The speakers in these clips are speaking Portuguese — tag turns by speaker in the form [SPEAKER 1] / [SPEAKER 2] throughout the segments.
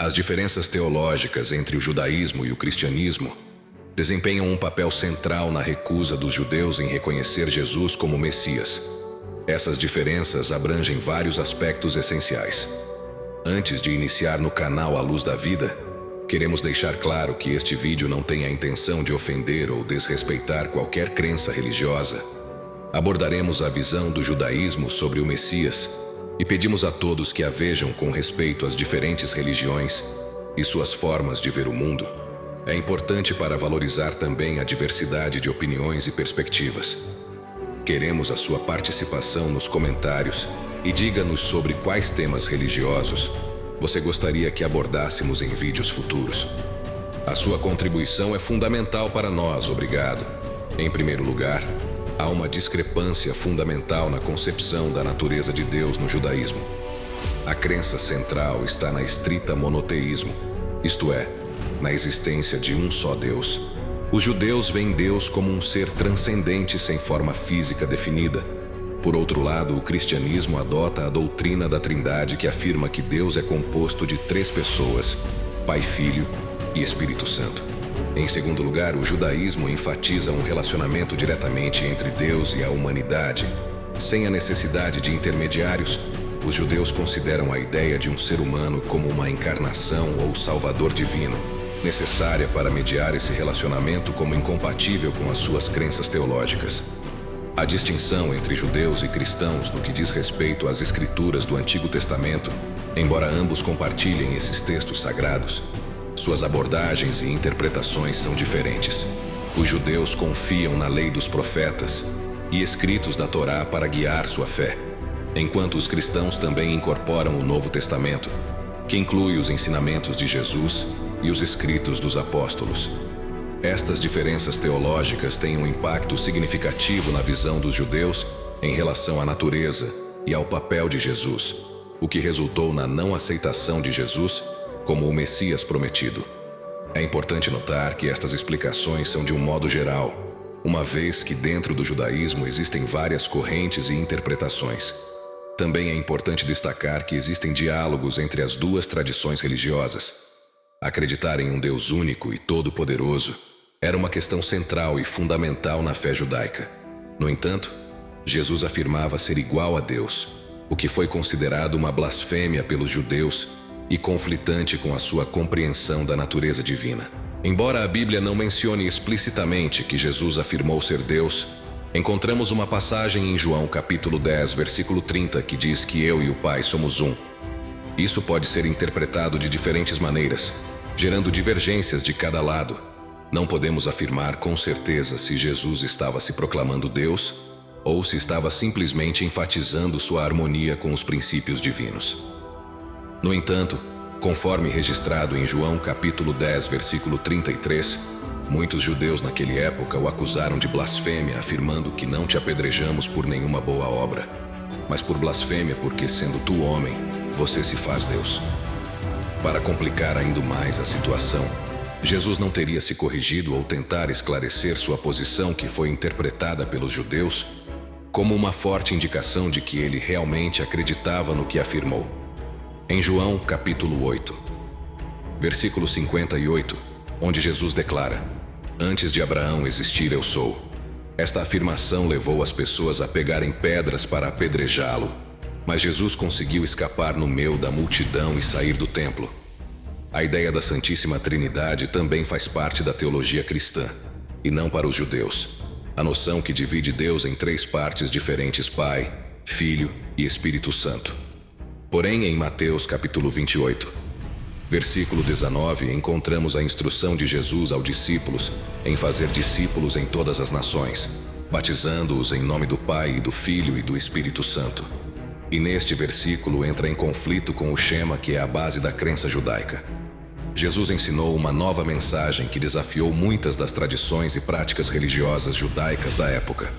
[SPEAKER 1] As diferenças teológicas entre o judaísmo e o cristianismo desempenham um papel central na recusa dos judeus em reconhecer Jesus como Messias. Essas diferenças abrangem vários aspectos essenciais. Antes de iniciar no canal A Luz da Vida, queremos deixar claro que este vídeo não tem a intenção de ofender ou desrespeitar qualquer crença religiosa. Abordaremos a visão do judaísmo sobre o Messias e pedimos a todos que a vejam com respeito às diferentes religiões e suas formas de ver o mundo. É importante para valorizar também a diversidade de opiniões e perspectivas. Queremos a sua participação nos comentários e diga-nos sobre quais temas religiosos você gostaria que abordássemos em vídeos futuros. A sua contribuição é fundamental para nós, obrigado. Em primeiro lugar, há uma discrepância fundamental na concepção da natureza de Deus no judaísmo. A crença central está na estrita monoteísmo, isto é, na existência de um só Deus. Os judeus veem Deus como um ser transcendente sem forma física definida. Por outro lado, o cristianismo adota a doutrina da Trindade, que afirma que Deus é composto de 3 pessoas, Pai, Filho e Espírito Santo. Em segundo lugar, o judaísmo enfatiza um relacionamento diretamente entre Deus e a humanidade. Sem a necessidade de intermediários, os judeus consideram a ideia de um ser humano como uma encarnação ou salvador divino, necessária para mediar esse relacionamento como incompatível com as suas crenças teológicas. A distinção entre judeus e cristãos no que diz respeito às escrituras do Antigo Testamento, embora ambos compartilhem esses textos sagrados, suas abordagens e interpretações são diferentes. Os judeus confiam na lei dos profetas e escritos da Torá para guiar sua fé, enquanto os cristãos também incorporam o Novo Testamento, que inclui os ensinamentos de Jesus e os escritos dos apóstolos. Estas diferenças teológicas têm um impacto significativo na visão dos judeus em relação à natureza e ao papel de Jesus, o que resultou na não aceitação de Jesus como o Messias prometido. É importante notar que estas explicações são de um modo geral, uma vez que dentro do judaísmo existem várias correntes e interpretações. Também é importante destacar que existem diálogos entre as duas tradições religiosas. Acreditar em um Deus único e todo-poderoso era uma questão central e fundamental na fé judaica. No entanto, Jesus afirmava ser igual a Deus, o que foi considerado uma blasfêmia pelos judeus e conflitante com a sua compreensão da natureza divina. Embora a Bíblia não mencione explicitamente que Jesus afirmou ser Deus, encontramos uma passagem em João capítulo 10, versículo 30, que diz que eu e o Pai somos um. Isso pode ser interpretado de diferentes maneiras, gerando divergências de cada lado. Não podemos afirmar com certeza se Jesus estava se proclamando Deus ou se estava simplesmente enfatizando sua harmonia com os princípios divinos. No entanto, conforme registrado em João capítulo 10, versículo 33, muitos judeus naquela época o acusaram de blasfêmia, afirmando que não te apedrejamos por nenhuma boa obra, mas por blasfêmia porque, sendo tu homem, você se faz Deus. Para complicar ainda mais a situação, Jesus não teria se corrigido ou tentar esclarecer sua posição, que foi interpretada pelos judeus como uma forte indicação de que ele realmente acreditava no que afirmou. Em João capítulo 8, versículo 58, onde Jesus declara: "Antes de Abraão existir, eu sou." Esta afirmação levou as pessoas a pegarem pedras para apedrejá-lo, mas Jesus conseguiu escapar no meio da multidão e sair do templo. A ideia da Santíssima Trindade também faz parte da teologia cristã, e não para os judeus. A noção que divide Deus em 3 partes diferentes: Pai, Filho e Espírito Santo. Porém, em Mateus capítulo 28, versículo 19, encontramos a instrução de Jesus aos discípulos em fazer discípulos em todas as nações, batizando-os em nome do Pai, e do Filho e do Espírito Santo. E neste versículo entra em conflito com o Shema, que é a base da crença judaica. Jesus ensinou uma nova mensagem que desafiou muitas das tradições e práticas religiosas judaicas da época.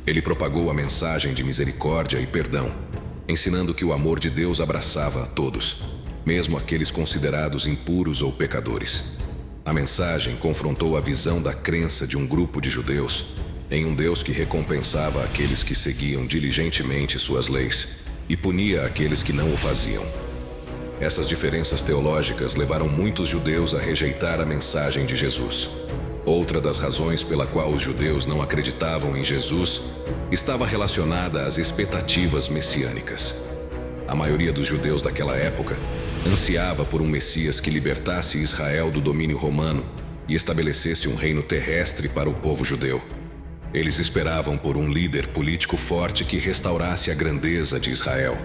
[SPEAKER 1] Ele propagou a mensagem de misericórdia e perdão, ensinando que o amor de Deus abraçava a todos, mesmo aqueles considerados impuros ou pecadores. A mensagem confrontou a visão da crença de um grupo de judeus em um Deus que recompensava aqueles que seguiam diligentemente suas leis e punia aqueles que não o faziam. Essas diferenças teológicas levaram muitos judeus a rejeitar a mensagem de Jesus. Outra das razões pela qual os judeus não acreditavam em Jesus estava relacionada às expectativas messiânicas. A maioria dos judeus daquela época ansiava por um Messias que libertasse Israel do domínio romano e estabelecesse um reino terrestre para o povo judeu. Eles esperavam por um líder político forte que restaurasse a grandeza de Israel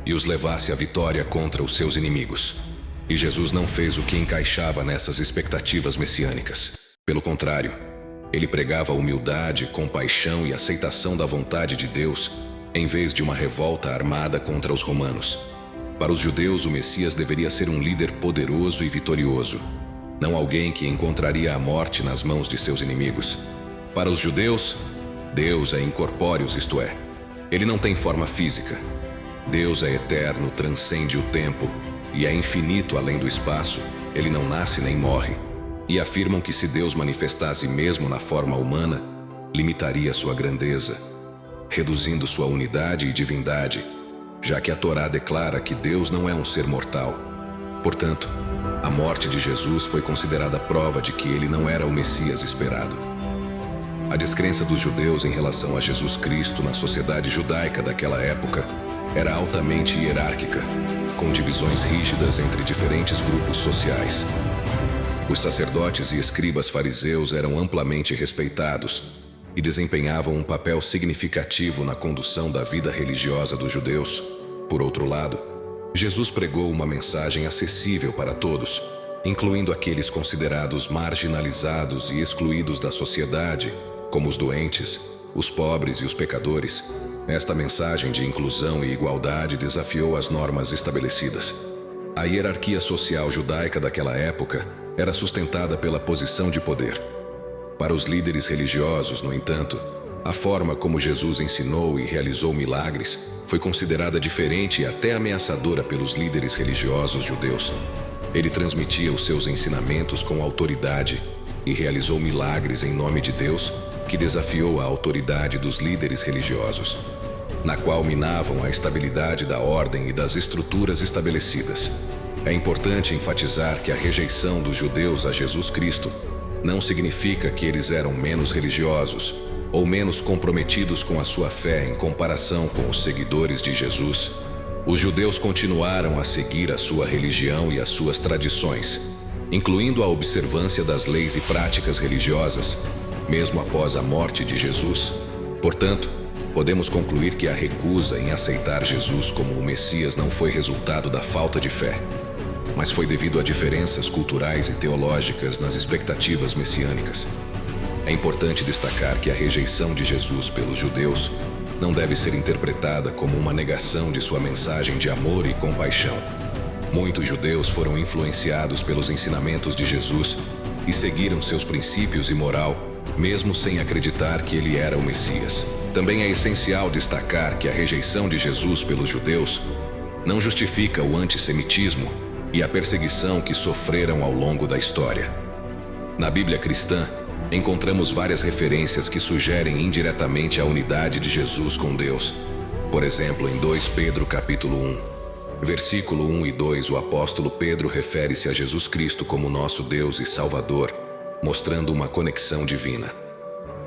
[SPEAKER 1] e os levasse à vitória contra os seus inimigos. E Jesus não fez o que encaixava nessas expectativas messiânicas. Pelo contrário, ele pregava humildade, compaixão e aceitação da vontade de Deus, em vez de uma revolta armada contra os romanos. Para os judeus, o Messias deveria ser um líder poderoso e vitorioso, não alguém que encontraria a morte nas mãos de seus inimigos. Para os judeus, Deus é incorpóreo, isto é, ele não tem forma física. Deus é eterno, transcende o tempo e é infinito além do espaço, ele não nasce nem morre. E afirmam que se Deus manifestasse mesmo na forma humana, limitaria sua grandeza, reduzindo sua unidade e divindade, já que a Torá declara que Deus não é um ser mortal. Portanto, a morte de Jesus foi considerada prova de que ele não era o Messias esperado. A descrença dos judeus em relação a Jesus Cristo na sociedade judaica daquela época era altamente hierárquica, com divisões rígidas entre diferentes grupos sociais. Os sacerdotes e escribas fariseus eram amplamente respeitados e desempenhavam um papel significativo na condução da vida religiosa dos judeus. Por outro lado, Jesus pregou uma mensagem acessível para todos, incluindo aqueles considerados marginalizados e excluídos da sociedade, como os doentes, os pobres e os pecadores. Esta mensagem de inclusão e igualdade desafiou as normas estabelecidas. A hierarquia social judaica daquela época era sustentada pela posição de poder. Para os líderes religiosos, no entanto, a forma como Jesus ensinou e realizou milagres foi considerada diferente e até ameaçadora pelos líderes religiosos judeus. Ele transmitia os seus ensinamentos com autoridade e realizou milagres em nome de Deus, que desafiou a autoridade dos líderes religiosos, na qual minavam a estabilidade da ordem e das estruturas estabelecidas. É importante enfatizar que a rejeição dos judeus a Jesus Cristo não significa que eles eram menos religiosos ou menos comprometidos com a sua fé em comparação com os seguidores de Jesus. Os judeus continuaram a seguir a sua religião e as suas tradições, incluindo a observância das leis e práticas religiosas, mesmo após a morte de Jesus. Portanto, podemos concluir que a recusa em aceitar Jesus como o Messias não foi resultado da falta de fé, mas foi devido a diferenças culturais e teológicas nas expectativas messiânicas. É importante destacar que a rejeição de Jesus pelos judeus não deve ser interpretada como uma negação de sua mensagem de amor e compaixão. Muitos judeus foram influenciados pelos ensinamentos de Jesus e seguiram seus princípios e moral, mesmo sem acreditar que ele era o Messias. Também é essencial destacar que a rejeição de Jesus pelos judeus não justifica o antissemitismo e a perseguição que sofreram ao longo da história. Na Bíblia cristã, encontramos várias referências que sugerem indiretamente a unidade de Jesus com Deus. Por exemplo, em 2 Pedro capítulo 1, versículo 1 e 2, o apóstolo Pedro refere-se a Jesus Cristo como nosso Deus e Salvador, mostrando uma conexão divina.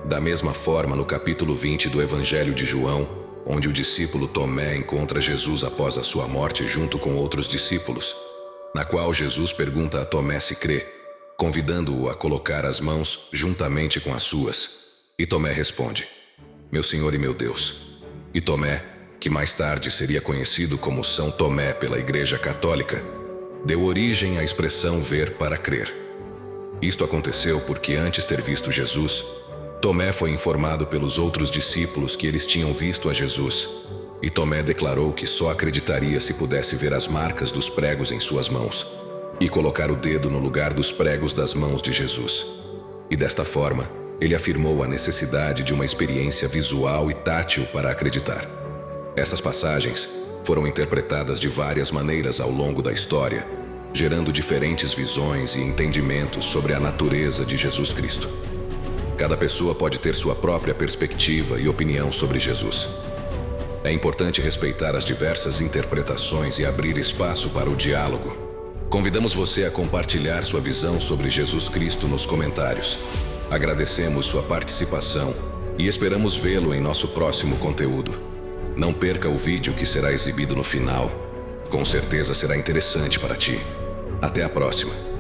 [SPEAKER 1] Da mesma forma, no capítulo 20 do Evangelho de João, onde o discípulo Tomé encontra Jesus após a sua morte junto com outros discípulos, na qual Jesus pergunta a Tomé se crê, convidando-o a colocar as mãos juntamente com as suas. E Tomé responde: "Meu Senhor e meu Deus." E Tomé, que mais tarde seria conhecido como São Tomé pela Igreja Católica, deu origem à expressão ver para crer. Isto aconteceu porque, antes de ter visto Jesus, Tomé foi informado pelos outros discípulos que eles tinham visto a Jesus, e Tomé declarou que só acreditaria se pudesse ver as marcas dos pregos em suas mãos e colocar o dedo no lugar dos pregos das mãos de Jesus. E desta forma, ele afirmou a necessidade de uma experiência visual e tátil para acreditar. Essas passagens foram interpretadas de várias maneiras ao longo da história, gerando diferentes visões e entendimentos sobre a natureza de Jesus Cristo. Cada pessoa pode ter sua própria perspectiva e opinião sobre Jesus. É importante respeitar as diversas interpretações e abrir espaço para o diálogo. Convidamos você a compartilhar sua visão sobre Jesus Cristo nos comentários. Agradecemos sua participação e esperamos vê-lo em nosso próximo conteúdo. Não perca o vídeo que será exibido no final. Com certeza será interessante para ti. Até a próxima.